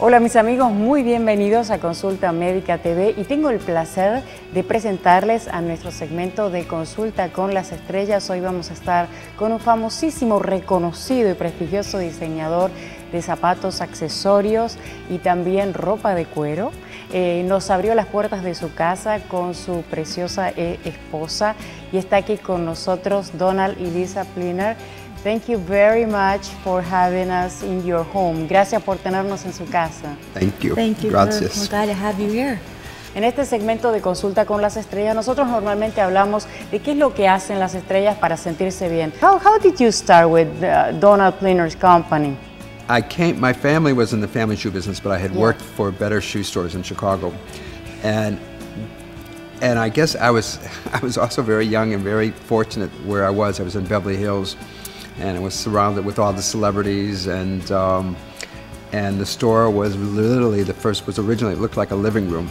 Hola mis amigos, muy bienvenidos a Consulta Médica TV y tengo el placer de presentarles a nuestro segmento de Consulta con las Estrellas. Hoy vamos a estar con un famosísimo, reconocido y prestigioso diseñador de zapatos, accesorios y también ropa de cuero. Nos abrió las puertas de su casa con su preciosa esposa y está aquí con nosotros Donald y Lisa Pliner. Thank you very much for having us in your home. Gracias por tenernos en su casa. Thank you. Thank you. Gracias. We're glad to have you here. En este segmento de Consulta con las Estrellas, nosotros normalmente hablamos de qué es lo que hacen las estrellas para sentirse bien. How did you start with Donald Pliner's company? My family was in the family shoe business, but I had worked for better shoe stores in Chicago. And I guess I was also very young and very fortunate where I was. I was in Beverly Hills. And it was surrounded with all the celebrities, and the store was literally originally it looked like a living room.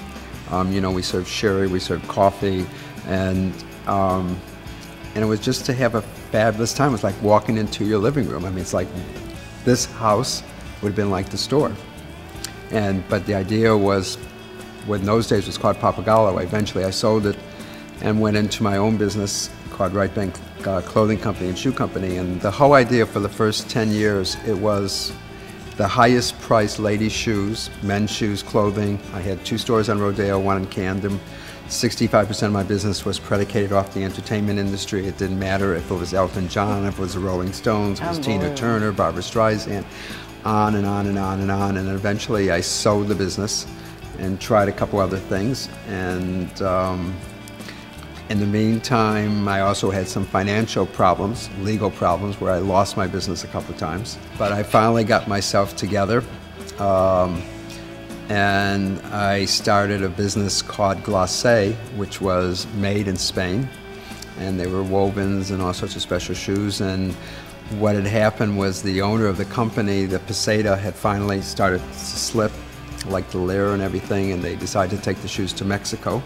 You know, we served sherry, we served coffee, and it was just to have a fabulous time. It was like walking into your living room. I mean, it's like this house would have been like the store. But the idea was, in those days, it was called Papagallo. Eventually, I sold it and went into my own business called Right Bank Clothing Company and Shoe Company. And the whole idea for the first 10 years, it was the highest priced ladies' shoes, men's shoes, clothing. I had 2 stores on Rodeo, 1 in Camden. 65% of my business was predicated off the entertainment industry. It didn't matter if it was Elton John, if it was the Rolling Stones, if it was Tina Turner, Barbra Streisand, on and on and on and on. And eventually I sold the business and tried a couple other things. And in the meantime, I also had some financial problems, legal problems, where I lost my business a couple of times. But I finally got myself together, and I started a business called Glacé, which was made in Spain. And they were wovens and all sorts of special shoes. And what had happened was the owner of the company, the peseta, had finally started to slip, like the lira and everything, and they decided to take the shoes to Mexico.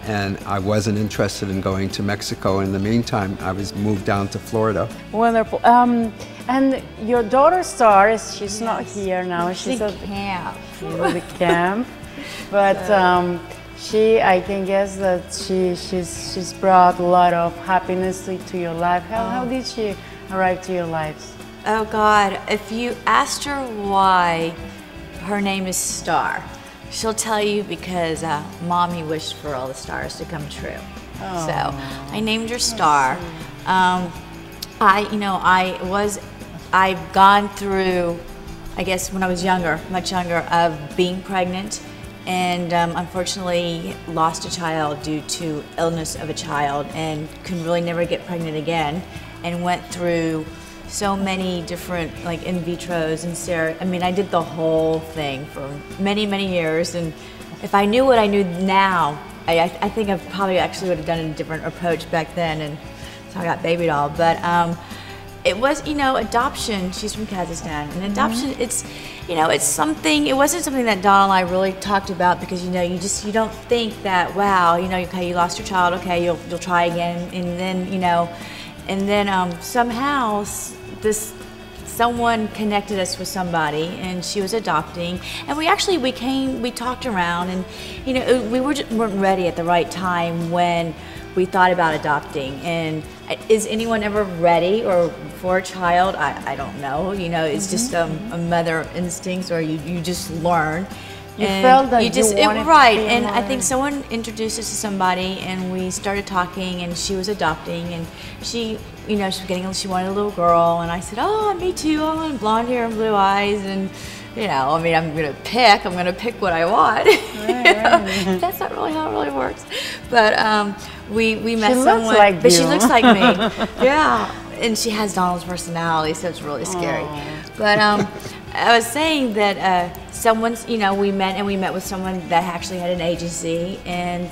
And I wasn't interested in going to Mexico. In the meantime, I was moved down to Florida. Wonderful. And your daughter Star, she's not here now. She's at camp. She's at the camp. But I can guess that she's brought a lot of happiness to your life. How did she arrive to your lives? Oh God, if you asked her why her name is Star, she'll tell you because Mommy wished for all the stars to come true. Oh, so I named her Star. I've gone through, I guess when I was younger, much younger, of being pregnant, and unfortunately lost a child due to illness of a child, and could really never get pregnant again, and went through so many different like in vitros and I mean, I did the whole thing for many, many years. And if I knew what I knew now, I think I probably actually would have done a different approach back then. And so I got baby doll. But it was, you know, adoption. She's from Kazakhstan, and adoption, it's, you know, it's something. It wasn't something that Don and I really talked about because, you know, you don't think that, wow, you know, okay, you lost your child, okay, you'll try again, and then, you know. And then somehow someone connected us with somebody, and she was adopting. And we talked around, and you know, we weren't ready at the right time when we thought about adopting. And is anyone ever ready or for a child? I don't know. You know, it's just a mother instincts, or you just learn. You felt that you wanted right, and I think someone introduced us to somebody, and we started talking, and she was adopting, and she, you know, she wanted a little girl, and I said, oh, me too, I want blonde hair and blue eyes, and you know, I mean, I'm gonna pick what I want. Right. That's not really how it really works, but we met someone, but she looks like me, yeah, and she has Donald's personality, so it's really scary. Aww. But I was saying that we met with someone that actually had an agency, and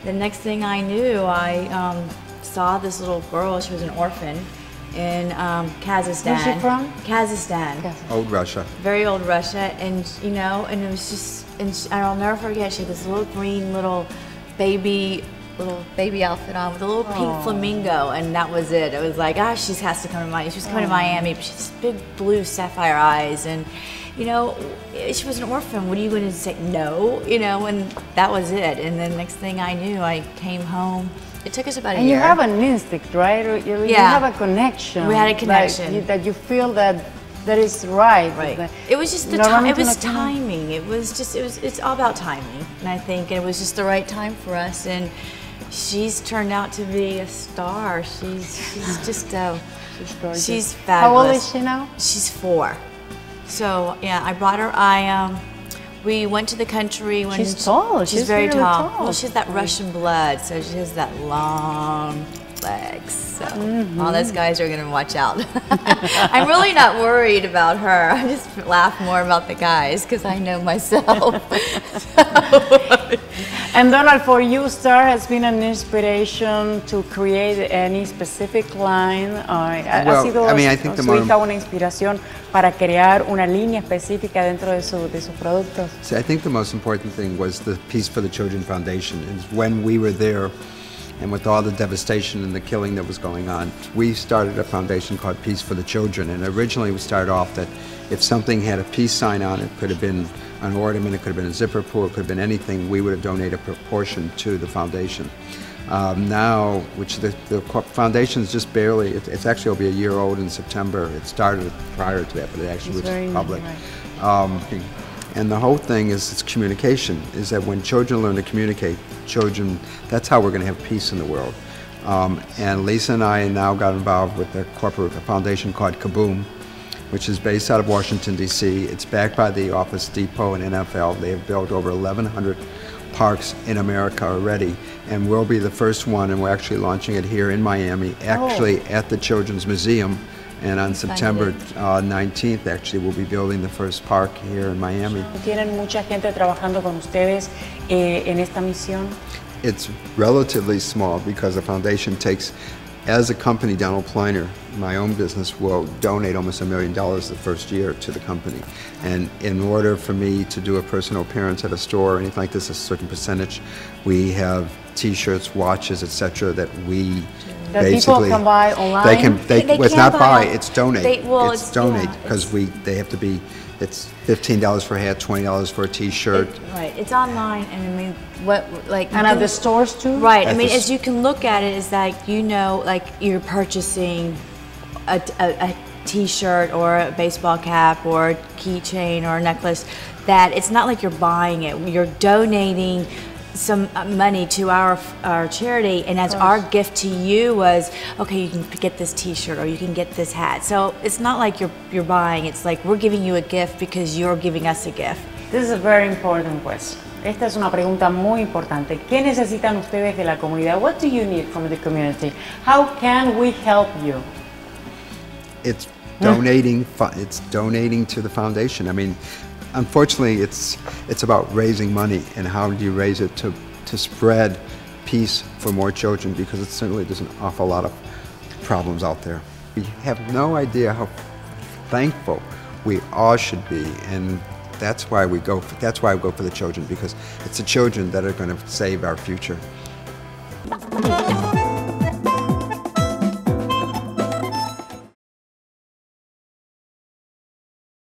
the next thing I knew, I saw this little girl. She was an orphan, in Kazakhstan. Where's she from? Kazakhstan. Old Russia. Very old Russia, and you know, and it was just, and I'll never forget. She had this little green little baby outfit on with a little pink flamingo, and that was it. It was like, she has to come to Miami. She was coming to Miami, but she has big blue sapphire eyes, and you know, she was an orphan. What are you going to say? No, you know, and that was it. And then next thing I knew, I came home. It took us about a year. And you have an instinct, right? You have a connection. We had a connection. That you feel that is right. Right. It was just the time. It was timing. It was just. It's all about timing. And I think it was just the right time for us. And she's turned out to be a star. She's just. She's fabulous. How old is she now? She's 4. So yeah, I brought her. We went to the country when she's tall. She's very really tall. Well, she's that Russian blood, so she has that long legs. So all those guys are gonna watch out. I'm really not worried about her. I just laugh more about the guys because I know myself. And Donald, for you, Star has been an inspiration to create any specific line. Well, ha sido I mean, I think su hija una inspiración para crear una línea específica dentro de sus productos. See, I think the most important thing was the Peace for the Children Foundation. Is when we were there, and with all the devastation and the killing that was going on, we started a foundation called Peace for the Children. And originally we started off that if something had a peace sign on it, could have been an ornament, it could have been a zipper pull, it could have been anything, we would have donated a proportion to the foundation. Now, which the foundation is just barely, it's actually will be a year old in September. It started prior to that, but it actually was public. Right. And the whole thing is it's communication, is that when children learn to communicate, that's how we're going to have peace in the world. And Lisa and I now got involved with a foundation called Kaboom, which is based out of Washington, D.C. It's backed by the Office Depot and NFL. They have built over 1,100 parks in America already, and we'll be the first one, and we're actually launching it here in Miami, actually at the Children's Museum. And on September 19th, actually, we'll be building the first park here in Miami. ¿Tienen mucha gente trabajando con ustedes en esta misión? It's relatively small because the foundation takes, as a company, Donald Pliner, my own business, will donate almost $1 million the first year to the company. And in order for me to do a personal appearance at a store or anything like this, a certain percentage, we have T-shirts, watches, etc. that we that basically people can buy online. It's not buy, it's donate. It's donate because they have to be. It's $15 for a hat, $20 for a T-shirt. Right, it's online, and I mean, and at the stores too. Right, I mean, as you can look at it, it's like, you know, like you're purchasing a T-shirt or a baseball cap or a keychain or a necklace. That it's not like you're buying it. You're donating some money to our charity, and as our gift to you was, okay, you can get this T-shirt or you can get this hat. So it's not like you're buying. It's like we're giving you a gift because you're giving us a gift. This is a very important question. Esta es una pregunta muy importante. ¿Qué necesitan ustedes de la comunidad? What do you need from the community? How can we help you? It's donating. It's donating to the foundation. I mean, unfortunately, it's about raising money, and how do you raise it to spread peace for more children, because it certainly there's an awful lot of problems out there. We have no idea how thankful we all should be, and that's why we go for the children, because it's the children that are going to save our future.